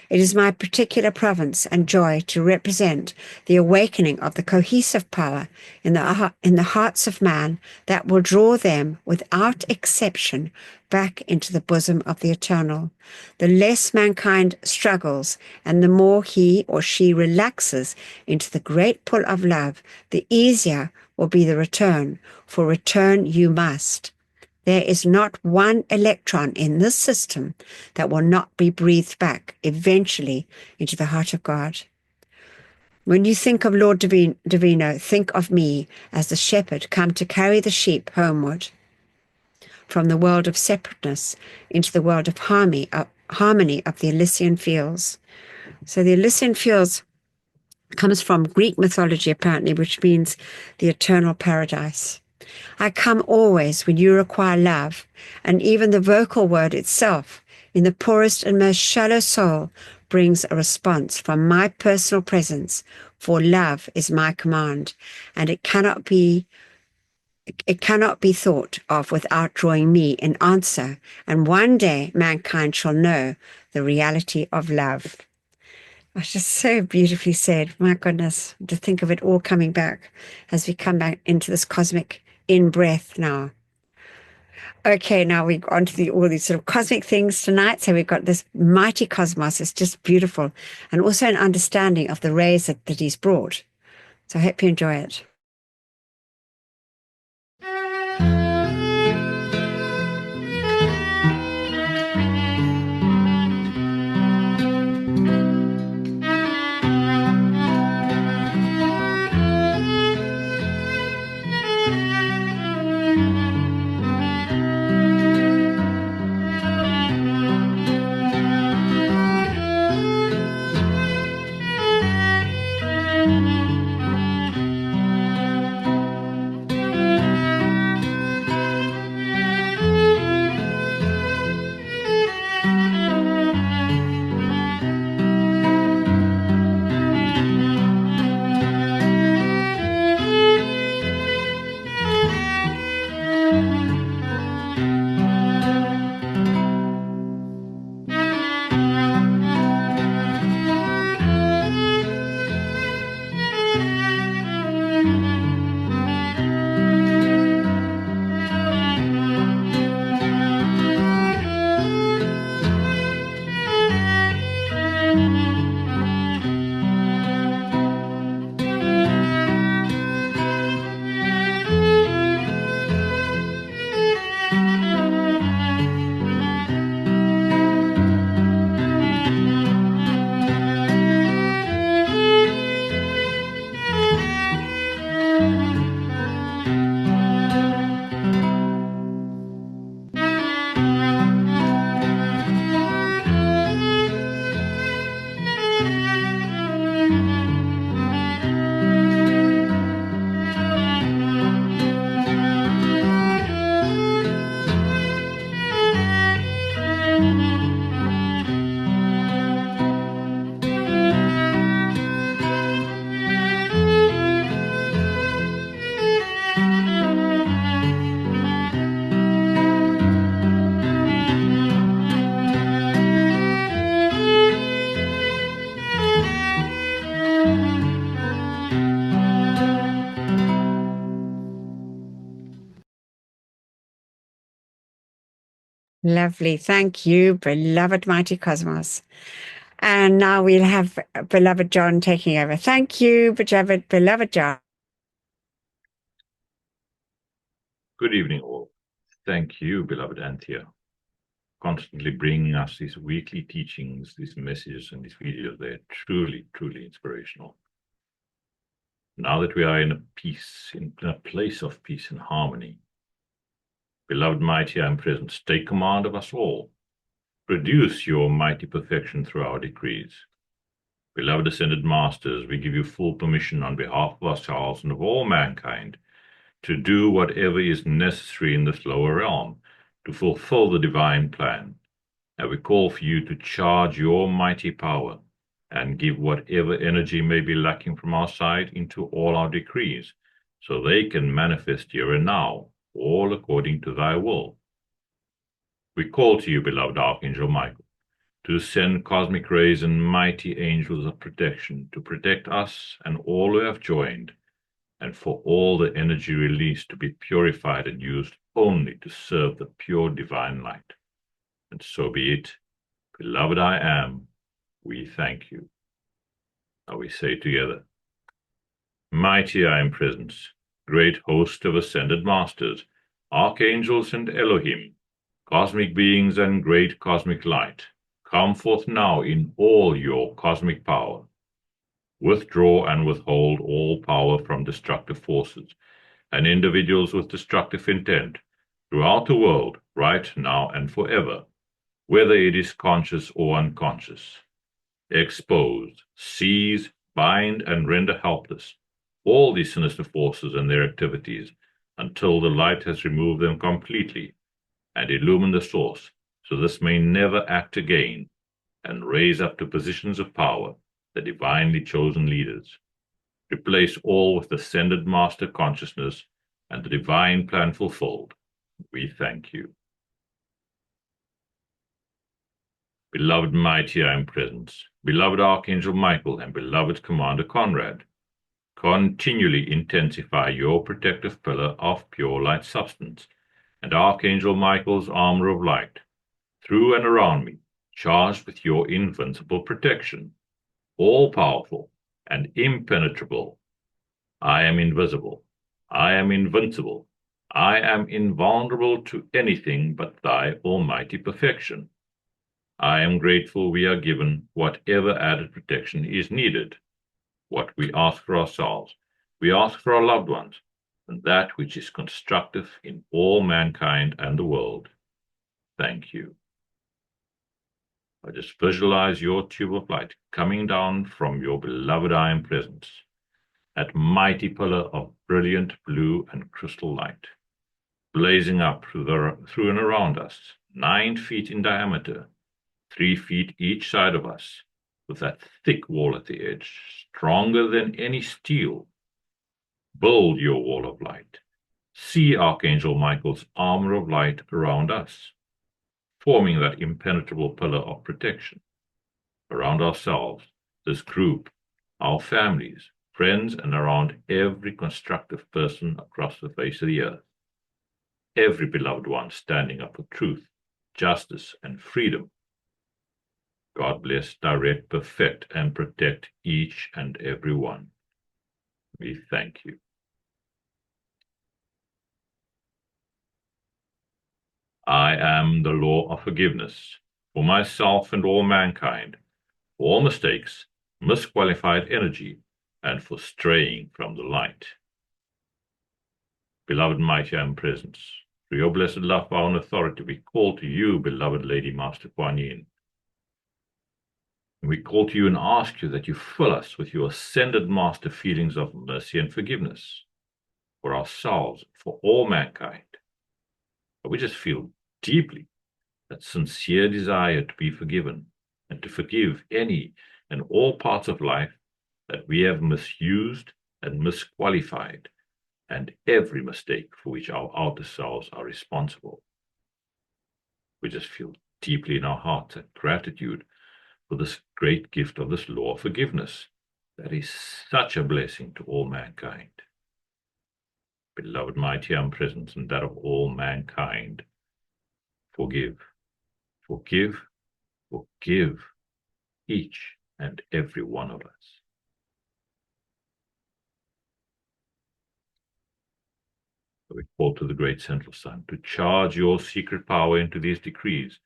Speaker 1: It is my particular province and joy to represent the awakening of the cohesive power in the hearts of man that will draw them without exception back into the bosom of the eternal. The less mankind struggles and the more he or she relaxes into the great pull of love, the easier will be the return, for return you must. There is not one electron in this system that will not be breathed back eventually into the heart of God. When you think of Lord Divino, think of me as the shepherd come to carry the sheep homeward from the world of separateness into the world of harmony of the Elysian fields. So the Elysian fields comes from Greek mythology, apparently, which means the eternal paradise. I come always when you require love, and even the vocal word itself, in the poorest and most shallow soul, brings a response from my personal presence, for love is my command, and it cannot be thought of without drawing me in answer, and one day mankind shall know the reality of love. It's just so beautifully said. My goodness, to think of it all coming back as we come back into this cosmic in-breath now. Okay, now we've gone to all these sort of cosmic things tonight. So we've got this mighty cosmos. It's just beautiful. And also an understanding of the rays that he's brought. So I hope you enjoy it. Lovely. Thank you, beloved mighty cosmos. And now we'll have beloved John taking over. Thank you, beloved John.
Speaker 3: Good evening, all. Thank you, beloved Anthea, constantly bringing us these weekly teachings, these messages, and these videos. They're truly, truly inspirational. Now that we are in a place of peace and harmony, beloved mighty I am present, take command of us all. Produce your mighty perfection through our decrees. Beloved ascended masters, we give you full permission on behalf of ourselves and of all mankind to do whatever is necessary in this lower realm to fulfill the divine plan. And we call for you to charge your mighty power and give whatever energy may be lacking from our side into all our decrees, so they can manifest here and now, all according to thy will. We call to you, beloved Archangel Michael, to send cosmic rays and mighty angels of protection to protect us and all who have joined, and for all the energy released to be purified and used only to serve the pure divine light. And so be it. Beloved I am, we thank you. Now we say together, mighty I am presence, great host of ascended masters, archangels and Elohim, cosmic beings and great cosmic light, come forth now in all your cosmic power. Withdraw and withhold all power from destructive forces and individuals with destructive intent throughout the world, right now and forever, whether it is conscious or unconscious. Expose, seize, bind, and render helpless all these sinister forces and their activities until the light has removed them completely and illumined the source, so this may never act again, and raise up to positions of power the divinely chosen leaders. Replace all with ascended master consciousness and the divine plan fulfilled. We thank you. Beloved mighty I am presence, beloved Archangel Michael, and beloved Commander Conrad, continually intensify your protective pillar of pure light substance and Archangel Michael's armor of light through and around me, charged with your invincible protection, all-powerful and impenetrable. I am invisible. I am invincible. I am invulnerable to anything but thy almighty perfection. I am grateful we are given whatever added protection is needed. What we ask for ourselves, we ask for our loved ones, and that which is constructive in all mankind and the world. Thank you. I just visualize your tube of light coming down from your beloved I am presence, that mighty pillar of brilliant blue and crystal light, blazing up through and around us, 9 feet in diameter, 3 feet each side of us, with that thick wall at the edge, stronger than any steel. Build your wall of light. See Archangel Michael's armor of light around us, forming that impenetrable pillar of protection. Around ourselves, this group, our families, friends, and around every constructive person across the face of the earth. Every beloved one standing up for truth, justice, and freedom. God bless, direct, perfect, and protect each and every one. We thank you. I am the law of forgiveness for myself and all mankind, for all mistakes, misqualified energy, and for straying from the light. Beloved mighty I am presence, through your blessed love, power, and authority, we call to you, beloved Lady Master Kuan Yin. And we call to you and ask you that you fill us with your ascended master feelings of mercy and forgiveness for ourselves, for all mankind. But we just feel deeply that sincere desire to be forgiven and to forgive any and all parts of life that we have misused and misqualified, and every mistake for which our outer selves are responsible. We just feel deeply in our hearts that gratitude for this great gift of this law of forgiveness that is such a blessing to all mankind. Beloved mighty I am presence, and that of all mankind, Forgive, forgive, forgive each and every one of us. We call to the great central sun to charge your secret power into these decrees,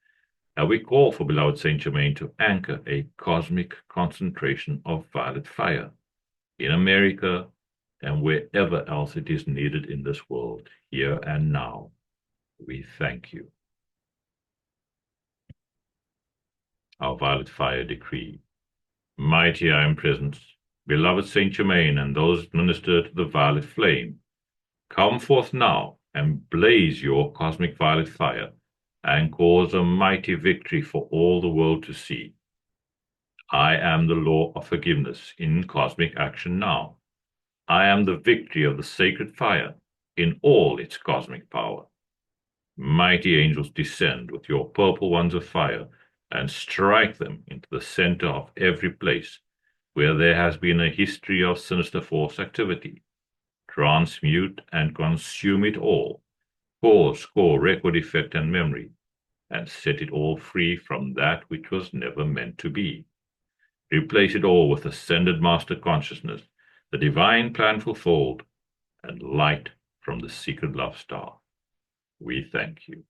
Speaker 3: and we call for beloved Saint Germain to anchor a cosmic concentration of violet fire in America and wherever else it is needed in this world, here and now. We thank you. Our violet fire decree. Mighty I am present, beloved Saint Germain, and those minister to the violet flame, come forth now and blaze your cosmic violet fire and cause a mighty victory for all the world to see. I am the law of forgiveness in cosmic action now. I am the victory of the sacred fire in all its cosmic power. Mighty angels, descend with your purple ones of fire and strike them into the center of every place where there has been a history of sinister force activity. Transmute and consume it all, cause, score, record, effect, and memory, and set it all free from that which was never meant to be. Replace it all with ascended master consciousness, the divine plan fulfilled, and light from the secret love star. We thank you.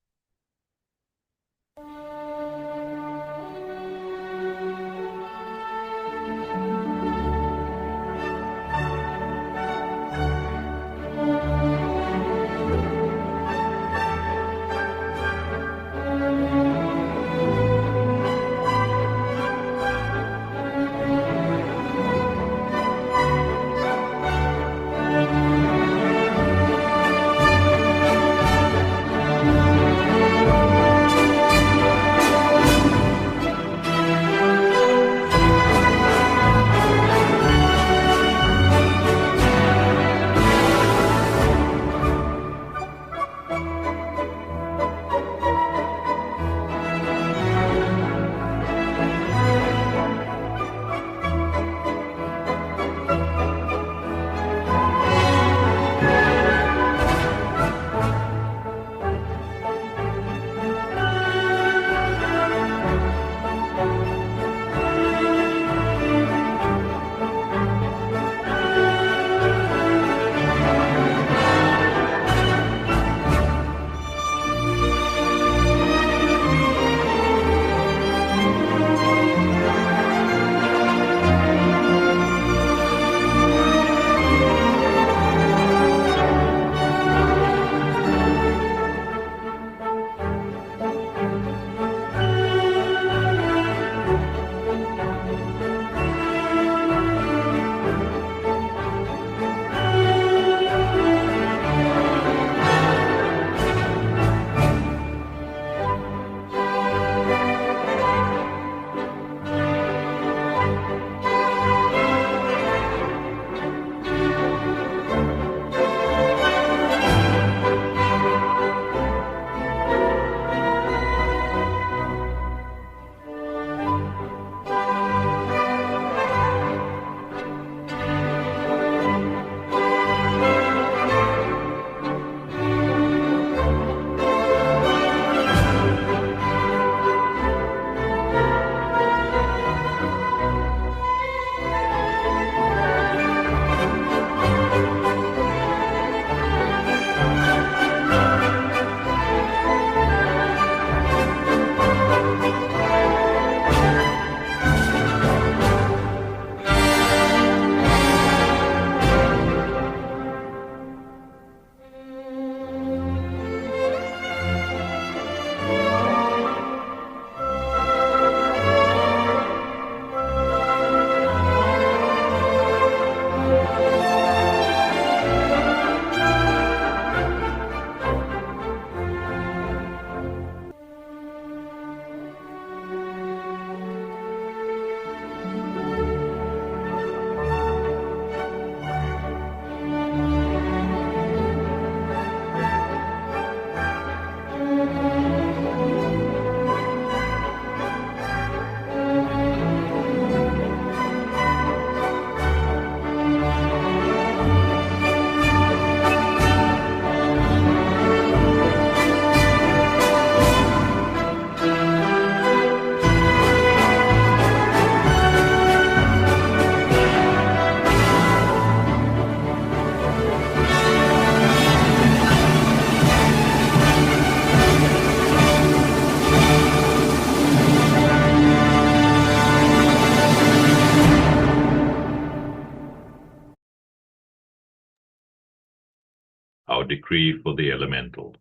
Speaker 3: decree for the elementals.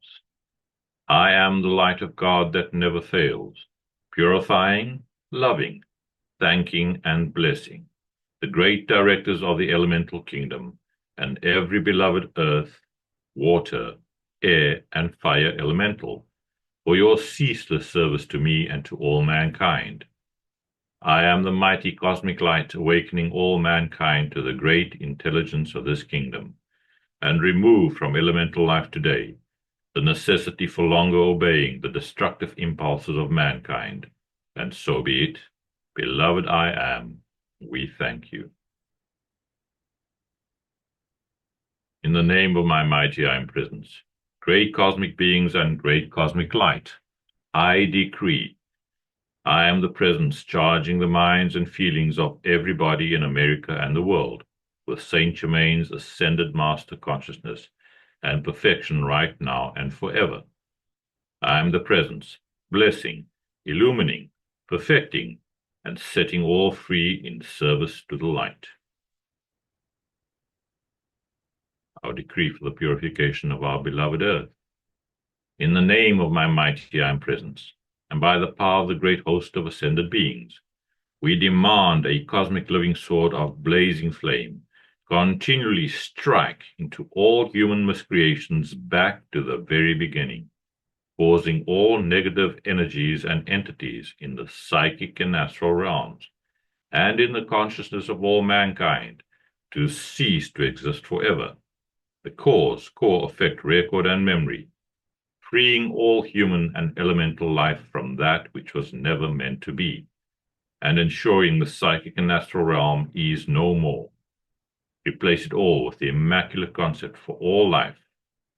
Speaker 3: I am the light of God that never fails, purifying, loving, thanking, and blessing the great directors of the elemental kingdom and every beloved earth, water, air, and fire elemental for your ceaseless service to me and to all mankind. I am the mighty cosmic light awakening all mankind to the great intelligence of this kingdom, and remove from elemental life today the necessity for longer obeying the destructive impulses of mankind. And so be it. Beloved I am, we thank you. In the name of my mighty I am presence, great cosmic beings and great cosmic light, I decree I am the presence charging the minds and feelings of everybody in America and the world with Saint Germain's ascended master consciousness and perfection right now and forever. I am the presence, blessing, illumining, perfecting, and setting all free in service to the light. Our decree for the purification of our beloved earth. In the name of my mighty I am presence, and by the power of the great host of ascended beings, we demand a cosmic living sword of blazing flame, continually strike into all human miscreations back to the very beginning, causing all negative energies and entities in the psychic and astral realms, and in the consciousness of all mankind, to cease to exist forever. The cause, core, effect, record, and memory, freeing all human and elemental life from that which was never meant to be, and ensuring the psychic and astral realm is no more. Replace it all with the immaculate concept for all life,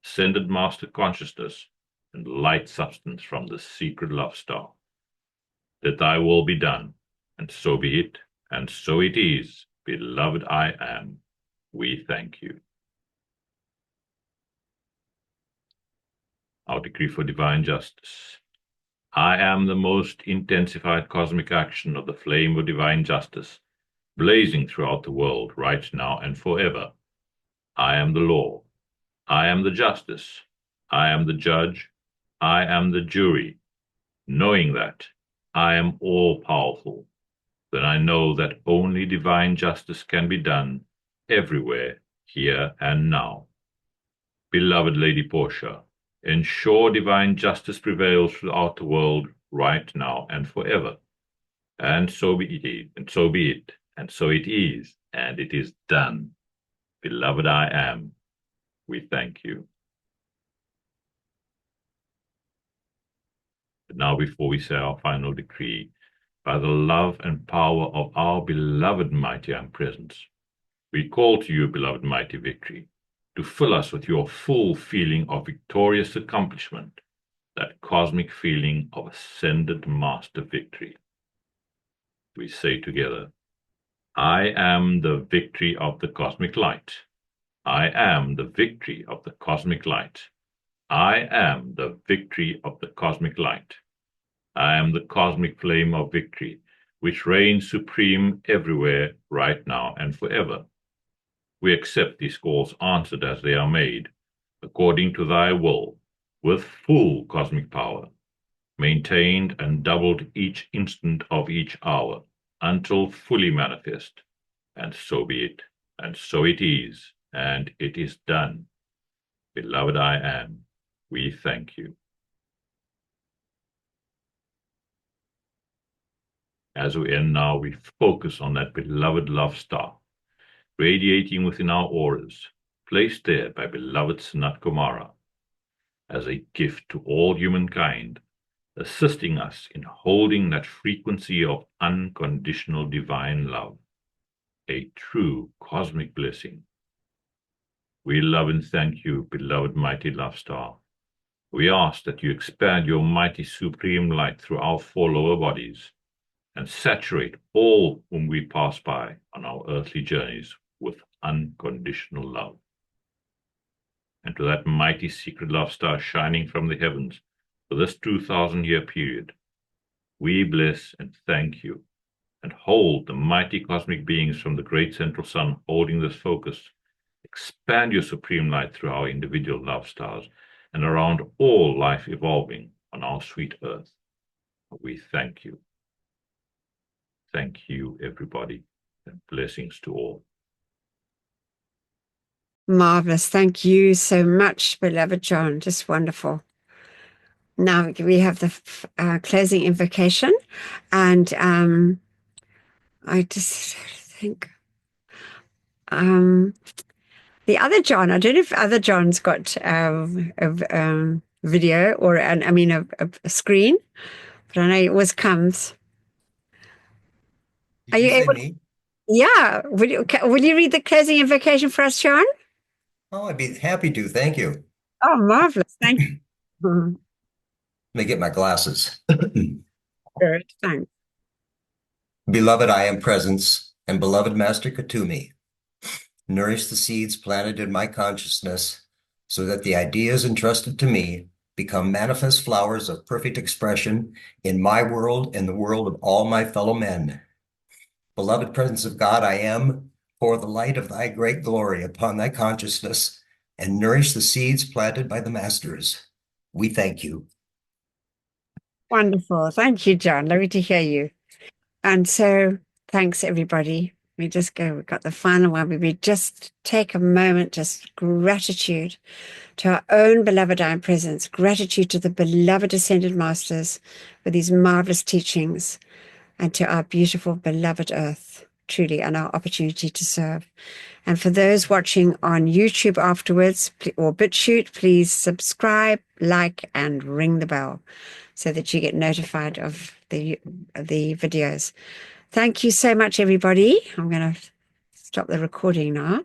Speaker 3: ascended master consciousness, and light substance from the secret love star. That thy will be done, and so be it, and so it is, beloved I am. We thank you. Our decree for divine justice. I am the most intensified cosmic action of the flame of divine justice, blazing throughout the world right now and forever. I am the law. I am the justice. I am the judge. I am the jury. Knowing that I am all-powerful, then I know that only divine justice can be done everywhere, here and now. Beloved Lady Portia, ensure divine justice prevails throughout the world right now and forever. And so be it, and so be it, and so it is, and it is done. Beloved I am, we thank you. But now before we say our final decree, by the love and power of our beloved mighty I am presence, we call to you, beloved mighty victory, to fill us with your full feeling of victorious accomplishment, that cosmic feeling of ascended master victory. We say together, I am the victory of the cosmic light. I am the victory of the cosmic light. I am the victory of the cosmic light. I am the cosmic flame of victory, which reigns supreme everywhere, right now and forever. We accept these calls answered as they are made, according to thy will, with full cosmic power, maintained and doubled each instant of each hour, until fully manifest. And so be it, and so it is, and it is done. Beloved I am, we thank you. As we end now, we focus on that beloved love star, radiating within our auras, placed there by beloved Sanat Kumara, as a gift to all humankind, assisting us in holding that frequency of unconditional divine love, a true cosmic blessing. We love and thank you, beloved mighty love star. We ask that you expand your mighty supreme light through our four lower bodies, and saturate all whom we pass by on our earthly journeys with unconditional love. And to that mighty secret love star shining from the heavens for this 2,000-year period, we bless and thank you, and hold the mighty cosmic beings from the great central sun holding this focus Expand your supreme light through our individual love stars and around all life evolving on our sweet earth. We thank you. Thank you, everybody, and blessings to all.
Speaker 1: Marvelous. Thank you so much, beloved John. Just wonderful. Now we have the closing invocation, and I just think the other John, I don't know if other John's got a video or a screen, but I know it always comes.
Speaker 6: Did
Speaker 1: Are
Speaker 6: you
Speaker 1: you
Speaker 6: say
Speaker 1: able?
Speaker 6: me?
Speaker 1: Yeah. Will you read the closing invocation for us, John?
Speaker 6: Oh, I'd be happy to. Thank you.
Speaker 1: Oh, marvelous. Thank you.
Speaker 6: Let me get my glasses.
Speaker 1: Good. Thanks.
Speaker 6: Beloved, I am presence, and beloved Master Katumi, nourish the seeds planted in my consciousness so that the ideas entrusted to me become manifest flowers of perfect expression in my world and the world of all my fellow men. Beloved presence of God, I am, pour the light of thy great glory upon thy consciousness and nourish the seeds planted by the masters. We thank you.
Speaker 1: Wonderful. Thank you, John. Lovely to hear you. And so thanks, everybody. We've got the final one. We just take a moment, just gratitude to our own beloved I Am Presence, gratitude to the beloved Ascended Masters for these marvelous teachings, and to our beautiful beloved Earth, truly, and our opportunity to serve. And for those watching on YouTube afterwards or BitChute, please subscribe, like, and ring the bell so that you get notified of the videos. Thank you so much, everybody. I'm going to stop the recording now.